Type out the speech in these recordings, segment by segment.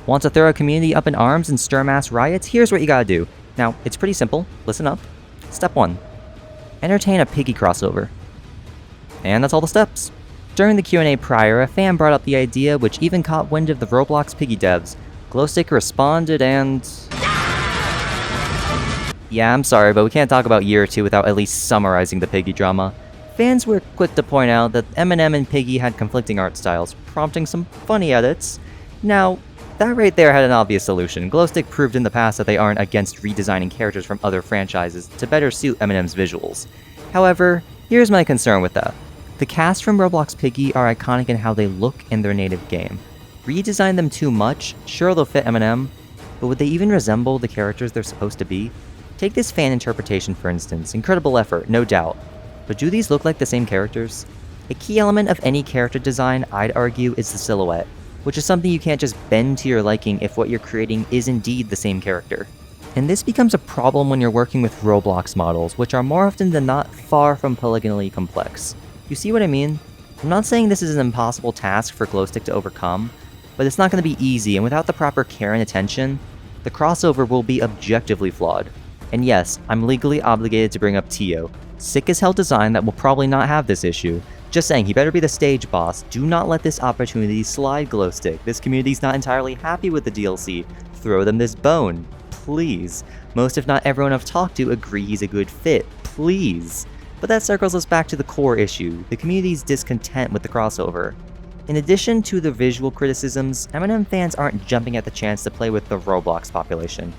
Want to throw a community up in arms and stir mass riots? Here's what you gotta do. Now, it's pretty simple. Listen up. Step 1. Entertain a Piggy crossover. And that's all the steps. During the Q&A prior, a fan brought up the idea which even caught wind of the Roblox Piggy devs. Glowstick responded and... Yeah, I'm sorry, but we can't talk about year 2 without at least summarizing the Piggy drama. Fans were quick to point out that Eminem and Piggy had conflicting art styles, prompting some funny edits. Now, that right there had an obvious solution. Glowstick proved in the past that they aren't against redesigning characters from other franchises to better suit Eminem's visuals. However, here's my concern with that. The cast from Roblox Piggy are iconic in how they look in their native game. Redesign them too much, sure they'll fit Eminem, but would they even resemble the characters they're supposed to be? Take this fan interpretation for instance, incredible effort, no doubt. But do these look like the same characters? A key element of any character design, I'd argue, is the silhouette, which is something you can't just bend to your liking if what you're creating is indeed the same character. And this becomes a problem when you're working with Roblox models, which are more often than not far from polygonally complex. You see what I mean? I'm not saying this is an impossible task for Glowstick to overcome, but it's not going to be easy, and without the proper care and attention, the crossover will be objectively flawed. And yes, I'm legally obligated to bring up Tio. Sick as hell design that will probably not have this issue. Just saying, he better be the stage boss. Do not let this opportunity slide, Glowstick. This community's not entirely happy with the DLC. Throw them this bone. Please. Most if not everyone I've talked to agree he's a good fit. Please. But that circles us back to the core issue, the community's discontent with the crossover. In addition to the visual criticisms, Eminem fans aren't jumping at the chance to play with the Roblox population.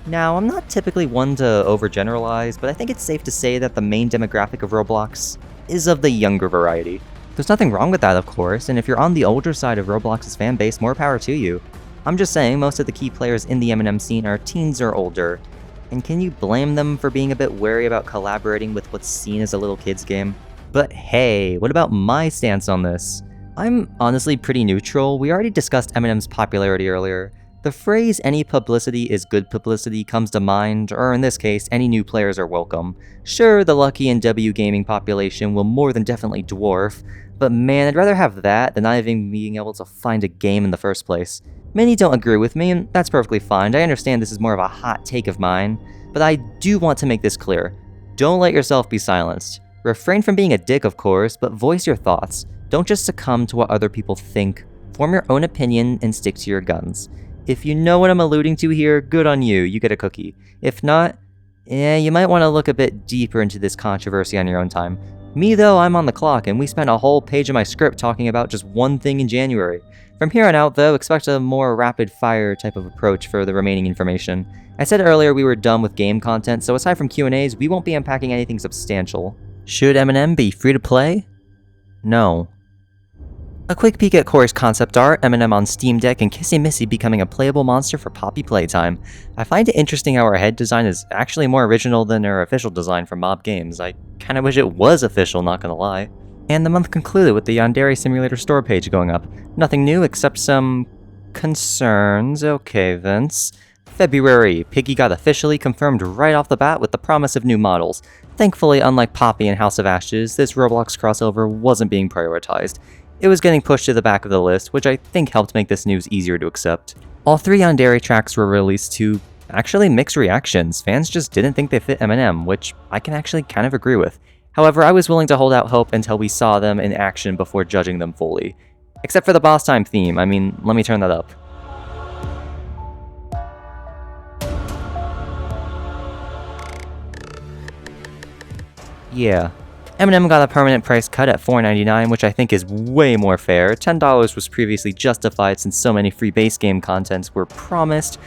Now, I'm not typically one to overgeneralize, but I think it's safe to say that the main demographic of Roblox is of the younger variety. There's nothing wrong with that, of course, and if you're on the older side of Roblox's fanbase, more power to you. I'm just saying, most of the key players in the Eminem scene are teens or older, and can you blame them for being a bit wary about collaborating with what's seen as a little kid's game? But hey, what about my stance on this? I'm honestly pretty neutral. We already discussed Eminem's popularity earlier. The phrase any publicity is good publicity comes to mind, or in this case, any new players are welcome. Sure, the Lucky and W gaming population will more than definitely dwarf, but man, I'd rather have that than not even being able to find a game in the first place. Many don't agree with me, and that's perfectly fine. I understand this is more of a hot take of mine, but I do want to make this clear. Don't let yourself be silenced. Refrain from being a dick, of course, but voice your thoughts. Don't just succumb to what other people think. Form your own opinion and stick to your guns. If you know what I'm alluding to here, good on you, you get a cookie. If not, you might want to look a bit deeper into this controversy on your own time. Me though, I'm on the clock, and we spent a whole page of my script talking about just one thing in January. From here on out though, expect a more rapid-fire type of approach for the remaining information. I said earlier we were done with game content, so aside from Q&As, we won't be unpacking anything substantial. Should Eminem be free to play? No. A quick peek at Corey's concept art, Eminem on Steam Deck, and Kissy Missy becoming a playable monster for Poppy playtime. I find it interesting how her head design is actually more original than her official design from Mob Games. I kinda wish it was official, not gonna lie. And the month concluded with the Yandere Simulator store page going up. Nothing new except some concerns. Okay, Vince. February, Piggy got officially confirmed right off the bat with the promise of new models. Thankfully, unlike Poppy and House of Ashes, this Roblox crossover wasn't being prioritized. It was getting pushed to the back of the list, which I think helped make this news easier to accept. All 3 Yandere tracks were released to actually mixed reactions. Fans just didn't think they fit Eminem, which I can actually kind of agree with. However, I was willing to hold out hope until we saw them in action before judging them fully. Except for the boss time theme. I mean, let me turn that up. Yeah. Eminem got a permanent price cut at $4.99, which I think is way more fair. $10 was previously justified since so many free base game contents were promised,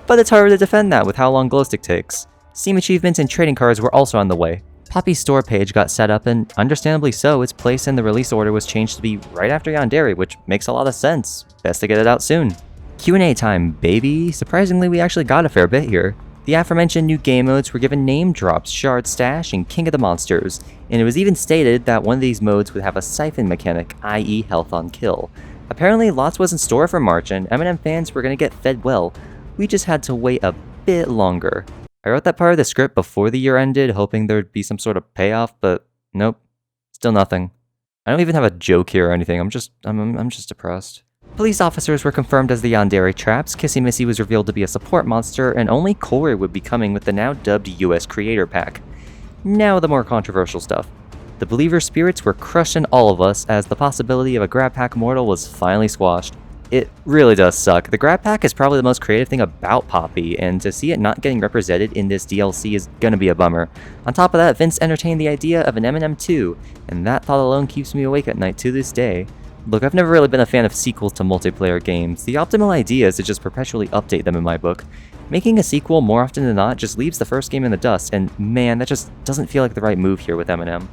but it's harder to defend that with how long Glowstick takes. Steam achievements and trading cards were also on the way. Poppy's store page got set up, and understandably so, its place in the release order was changed to be right after Yandere, which makes a lot of sense. Best to get it out soon. Q&A time, baby. Surprisingly, we actually got a fair bit here. The aforementioned new game modes were given name drops, Shard Stash, and King of the Monsters, and it was even stated that one of these modes would have a siphon mechanic, i.e. health on kill. Apparently, lots was in store for March, and Eminem fans were gonna get fed well. We just had to wait a bit longer. I wrote that part of the script before the year ended, hoping there'd be some sort of payoff, but nope, still nothing. I don't even have a joke here or anything, I'm just depressed. Police officers were confirmed as the Yandere Traps, Kissy Missy was revealed to be a support monster, and only Corey would be coming with the now dubbed US Creator Pack. Now the more controversial stuff. The believer spirits were crushing all of us as the possibility of a grab pack mortal was finally squashed. It really does suck. The grab pack is probably the most creative thing about Poppy, and to see it not getting represented in this DLC is gonna be a bummer. On top of that, Vince entertained the idea of an M&M 2, and that thought alone keeps me awake at night to this day. Look, I've never really been a fan of sequels to multiplayer games. The optimal idea is to just perpetually update them in my book. Making a sequel more often than not just leaves the first game in the dust, and man, that just doesn't feel like the right move here with M&M.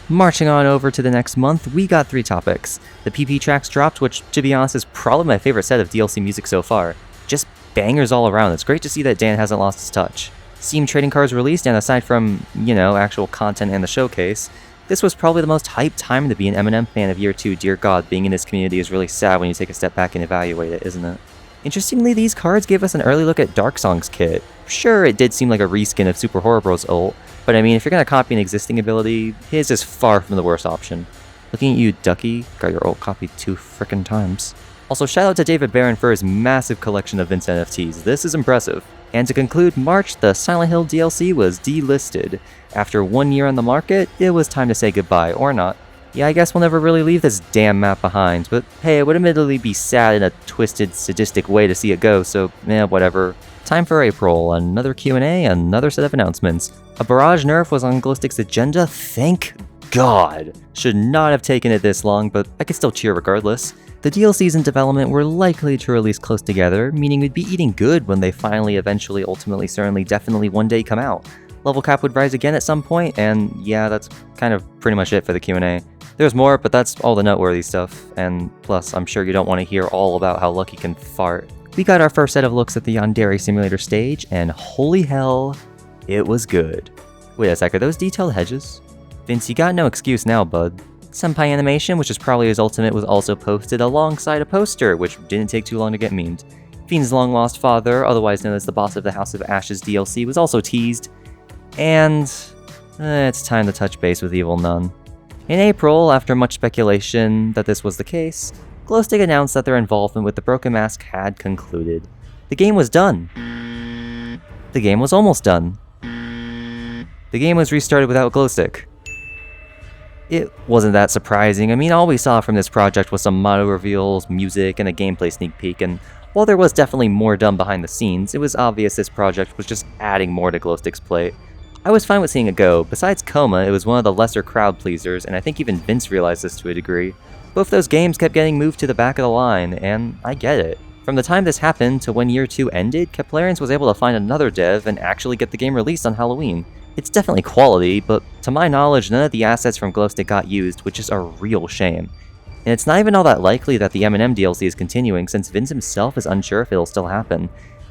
Marching on over to the next month, we got 3 topics. The PP tracks dropped, which, to be honest, is probably my favorite set of DLC music so far. Just bangers all around. It's great to see that Dan hasn't lost his touch. Steam trading cards released, and aside from, actual content and the showcase, this was probably the most hyped time to be an M&M fan of Year 2. Dear God, being in this community is really sad when you take a step back and evaluate it, isn't it? Interestingly, these cards gave us an early look at Dark Song's kit. Sure, it did seem like a reskin of Super Horror Bros ult, but I mean, if you're gonna copy an existing ability, his is far from the worst option. Looking at you, Ducky, got your ult copied 2 frickin' times. Also, shout out to David Barron for his massive collection of Vince NFTs, this is impressive. And to conclude March, the Silent Hill DLC was delisted. After 1 year on the market, it was time to say goodbye, or not. Yeah, I guess we'll never really leave this damn map behind, but hey, it would admittedly be sad in a twisted, sadistic way to see it go, so whatever. Time for April, another Q&A, another set of announcements. A barrage nerf was on Glowstick's agenda, thank God! Should not have taken it this long, but I could still cheer regardless. The DLCs in development were likely to release close together, meaning we'd be eating good when they finally, eventually, ultimately, certainly, definitely one day come out. Level cap would rise again at some point, and yeah, that's kind of pretty much it for the Q&A. There's more, but that's all the noteworthy stuff, and plus, I'm sure you don't want to hear all about how Lucky can fart. We got our first set of looks at the Yandere Simulator stage, and holy hell, it was good. Wait a sec, are those detailed hedges? Vince, you got no excuse now, bud. Senpai Animation, which is probably his ultimate, was also posted alongside a poster, which didn't take too long to get memed. Fiend's long-lost father, otherwise known as the boss of the House of Ashes DLC, was also teased. And it's time to touch base with Evil Nun. In April, after much speculation that this was the case, Glowstick announced that their involvement with the Broken Mask had concluded. The game was done. The game was almost done. The game was restarted without Glowstick. It wasn't that surprising. I mean, all we saw from this project was some motto reveals, music, and a gameplay sneak peek, and while there was definitely more done behind the scenes, it was obvious this project was just adding more to Glowstick's plate. I was fine with seeing it go. Besides Coma, it was one of the lesser crowd pleasers, and I think even Vince realized this to a degree. Both those games kept getting moved to the back of the line, and I get it. From the time this happened to when Year 2 ended, Keplarians was able to find another dev and actually get the game released on Halloween. It's definitely quality, but to my knowledge, none of the assets from Glowstick got used, which is a real shame. And it's not even all that likely that the M&M DLC is continuing, since Vince himself is unsure if it'll still happen.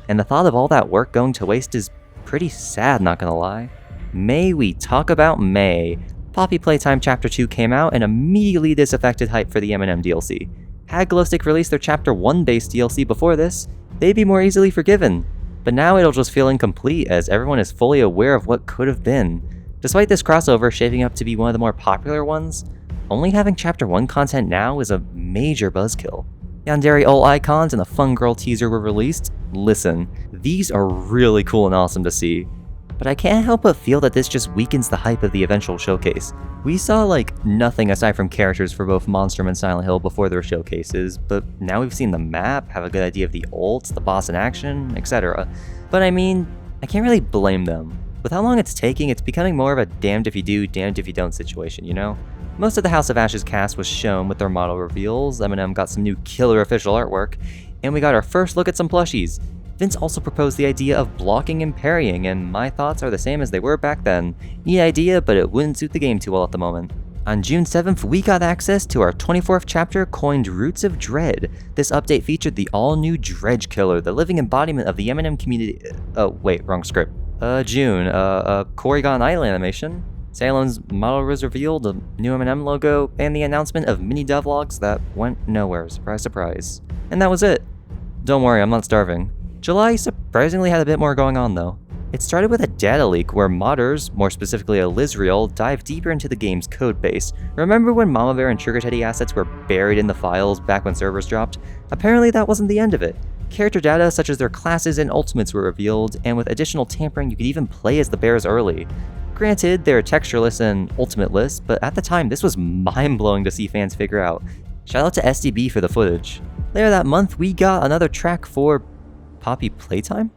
And the thought of all that work going to waste is pretty sad, not gonna lie. May we talk about May. Poppy Playtime Chapter 2 came out and immediately disaffected hype for the M&M DLC. Had Glowstick released their Chapter 1 based DLC before this, they'd be more easily forgiven. But now it'll just feel incomplete as everyone is fully aware of what could have been. Despite this crossover shaping up to be one of the more popular ones, only having Chapter 1 content now is a major buzzkill. Yandere ult icons and a Fun Girl teaser were released. Listen, these are really cool and awesome to see. But I can't help but feel that this just weakens the hype of the eventual showcase. We saw nothing aside from characters for both Monstrum and Silent Hill before their showcases, but now we've seen the map, have a good idea of the ults, the boss in action, etc. But I mean, I can't really blame them. With how long it's taking, it's becoming more of a damned if you do, damned if you don't situation, you know? Most of the House of Ashes cast was shown with their model reveals, M&M got some new killer official artwork, and we got our first look at some plushies. Vince also proposed the idea of blocking and parrying, and my thoughts are the same as they were back then. Neat idea, but it wouldn't suit the game too well at the moment. On June 7th, we got access to our 24th chapter coined Roots of Dread. This update featured the all-new Dredge Killer, the living embodiment of the M&M community. Oh, wait, wrong script. June, Corey got an idle animation. Salem's model was revealed, a new M&M logo, and the announcement of mini devlogs that went nowhere, surprise surprise. And that was it. Don't worry, I'm not starving. July surprisingly had a bit more going on though. It started with a data leak where modders, more specifically Elizriel, dived deeper into the game's codebase. Remember when Mama Bear and Sugar Teddy assets were buried in the files back when servers dropped? Apparently that wasn't the end of it. Character data such as their classes and ultimates were revealed, and with additional tampering you could even play as the bears early. Granted, they're textureless and ultimateless, but at the time this was mind-blowing to see fans figure out. Shout out to SDB for the footage. Later that month we got another track for Poppy Playtime?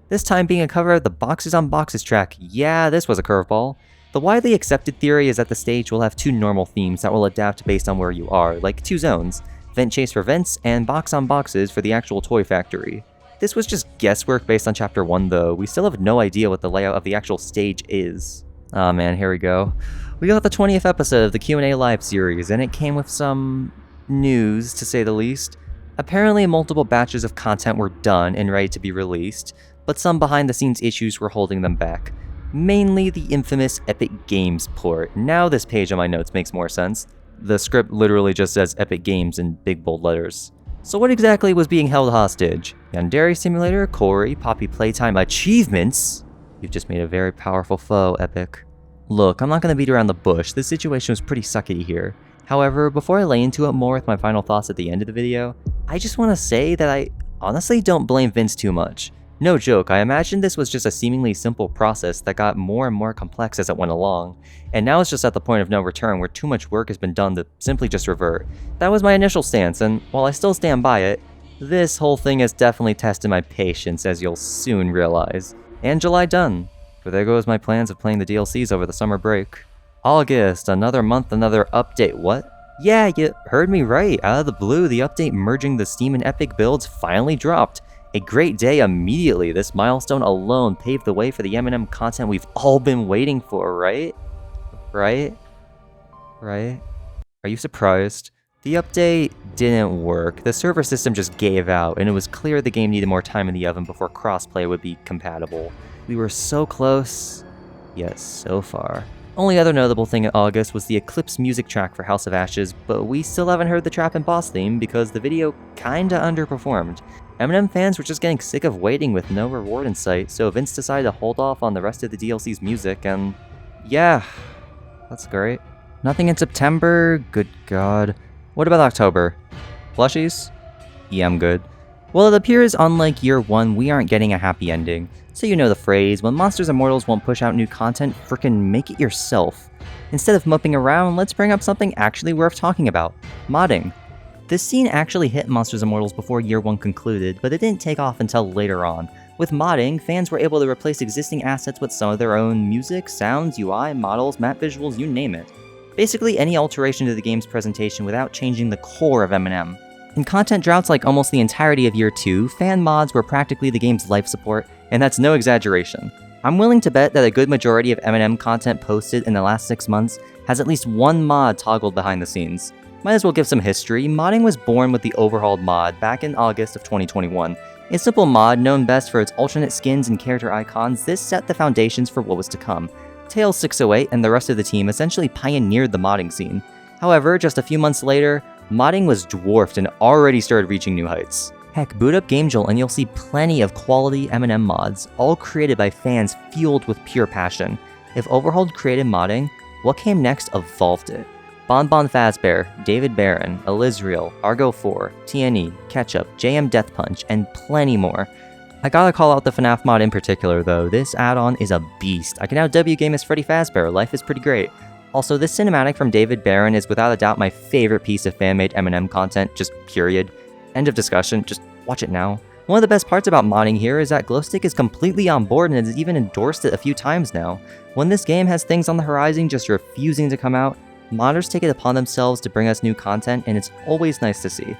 This time being a cover of the Boxes on Boxes track. Yeah, this was a curveball. The widely accepted theory is that the stage will have two normal themes that will adapt based on where you are, like two zones. Vent Chase for vents, and Box on Boxes for the actual toy factory. This was just guesswork based on Chapter 1 though. We still have no idea what the layout of the actual stage is. Aw man, here we go. We got the 20th episode of the Q&A live series, and it came with some news, to say the least. Apparently multiple batches of content were done and ready to be released, but some behind-the-scenes issues were holding them back. Mainly the infamous Epic Games port. Now this page on my notes makes more sense. The script literally just says Epic Games in big bold letters. So what exactly was being held hostage? Yandere Simulator, Corey, Poppy Playtime achievements? You've just made a very powerful foe, Epic. Look, I'm not gonna beat around the bush, this situation was pretty suckety here. However, before I lay into it more with my final thoughts at the end of the video, I just want to say that I honestly don't blame Vince too much. No joke, I imagined this was just a seemingly simple process that got more and more complex as it went along, and now it's just at the point of no return where too much work has been done to simply just revert. That was my initial stance, and while I still stand by it, this whole thing has definitely tested my patience, as you'll soon realize. And July done, for there goes my plans of playing the DLCs over the summer break. August, another month, another update. What? Yeah, you heard me right. Out of the blue, the update merging the Steam and Epic builds finally dropped. A great day immediately. This milestone alone paved the way for the M&M content we've all been waiting for, right? Right? Are you surprised? The update didn't work. The server system just gave out, and it was clear the game needed more time in the oven before crossplay would be compatible. We were so close, yet so far. Only other notable thing in August was the Eclipse music track for House of Ashes, but we still haven't heard the Trap and Boss theme because the video kinda underperformed. M&M fans were just getting sick of waiting with no reward in sight, so Vince decided to hold off on the rest of the DLC's music, and yeah, that's great. Nothing in September? Good god. What about October? Plushies? Yeah, I'm good. Well, it appears unlike year 1, we aren't getting a happy ending. So you know the phrase, when Monsters and Mortals won't push out new content, frickin' make it yourself. Instead of moping around, let's bring up something actually worth talking about. Modding. This scene actually hit Monsters and Mortals before year 1 concluded, but it didn't take off until later on. With modding, fans were able to replace existing assets with some of their own music, sounds, UI, models, map visuals, you name it. Basically any alteration to the game's presentation without changing the core of M&M. In content droughts like almost the entirety of year 2, fan mods were practically the game's life support, and that's no exaggeration. I'm willing to bet that a good majority of M&M content posted in the last 6 months has at least one mod toggled behind the scenes. Might as well give some history. Modding was born with the Overhauled mod back in August of 2021. A simple mod known best for its alternate skins and character icons, this set the foundations for what was to come. Tails 608 and the rest of the team essentially pioneered the modding scene. However, just a few months later, modding was dwarfed and already started reaching new heights. Heck, boot up GameJolt and you'll see plenty of quality M&M mods, all created by fans fueled with pure passion. If Overhauled created modding, what came next evolved it. Bonbon Fazbear, David Barron, Elizriel, Argo 4, TNE, Ketchup, JM Death Punch, and plenty more. I gotta call out the FNAF mod in particular though, this add-on is a beast. I can now W-game as Freddy Fazbear, life is pretty great. Also, this cinematic from David Barron is without a doubt my favorite piece of fan-made M&M content, just period. End of discussion, just watch it now. One of the best parts about modding here is that Glowstick is completely on board and has even endorsed it a few times now. When this game has things on the horizon just refusing to come out, modders take it upon themselves to bring us new content, and it's always nice to see.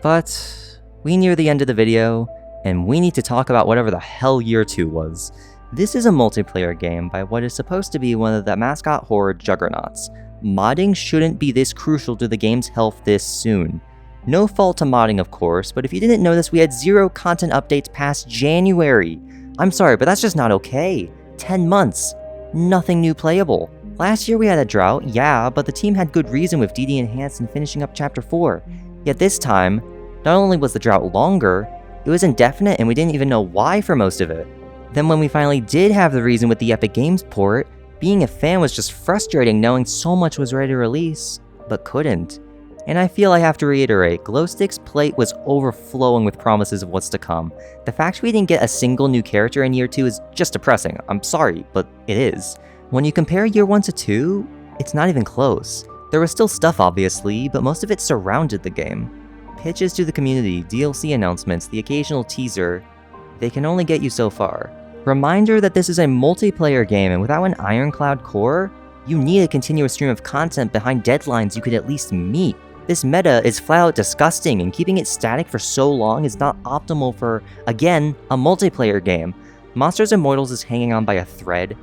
But we near the end of the video, and we need to talk about whatever the hell year 2 was. This is a multiplayer game by what is supposed to be one of the mascot horror juggernauts. Modding shouldn't be this crucial to the game's health this soon. No fault to modding, of course, but if you didn't notice, we had 0 content updates past January. I'm sorry, but that's just not okay. 10 months. Nothing new playable. Last year we had a drought, yeah, but the team had good reason with DD Enhanced and finishing up Chapter 4. Yet this time, not only was the drought longer, it was indefinite and we didn't even know why for most of it. Then when we finally did have the reason with the Epic Games port, being a fan was just frustrating knowing so much was ready to release, but couldn't. And I feel I have to reiterate, Glowstick's plate was overflowing with promises of what's to come. The fact we didn't get a single new character in Year 2 is just depressing. I'm sorry, but it is. When you compare Year 1 to 2, it's not even close. There was still stuff obviously, but most of it surrounded the game. Pitches to the community, DLC announcements, the occasional teaser, they can only get you so far. Reminder that this is a multiplayer game, and without an ironclad core, you need a continuous stream of content behind deadlines you could at least meet. This meta is flat out disgusting, and keeping it static for so long is not optimal for, again, a multiplayer game. Monsters Immortals is hanging on by a thread,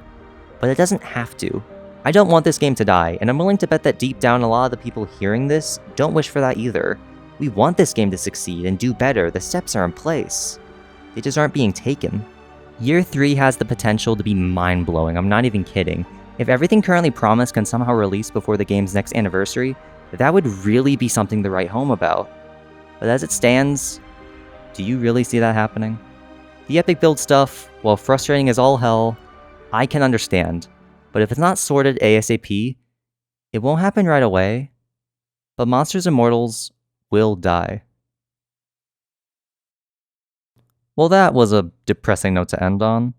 but it doesn't have to. I don't want this game to die, and I'm willing to bet that deep down a lot of the people hearing this don't wish for that either. We want this game to succeed and do better, the steps are in place. They just aren't being taken. Year 3 has the potential to be mind-blowing, I'm not even kidding. If everything currently promised can somehow release before the game's next anniversary, that would really be something to write home about. But as it stands, do you really see that happening? The epic build stuff, while frustrating as all hell, I can understand. But if it's not sorted ASAP, it won't happen right away. But Monsters Immortals will die. Well, that was a depressing note to end on.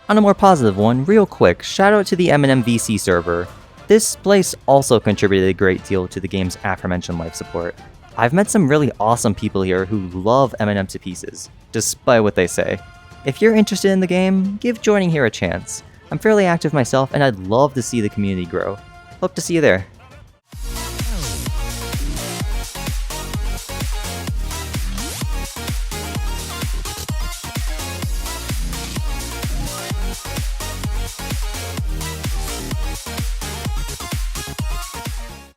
On a more positive one, real quick, shout out to the M&M VC server. This place also contributed a great deal to the game's aforementioned life support. I've met some really awesome people here who love M&M to pieces, despite what they say. If you're interested in the game, give joining here a chance. I'm fairly active myself and I'd love to see the community grow. Hope to see you there.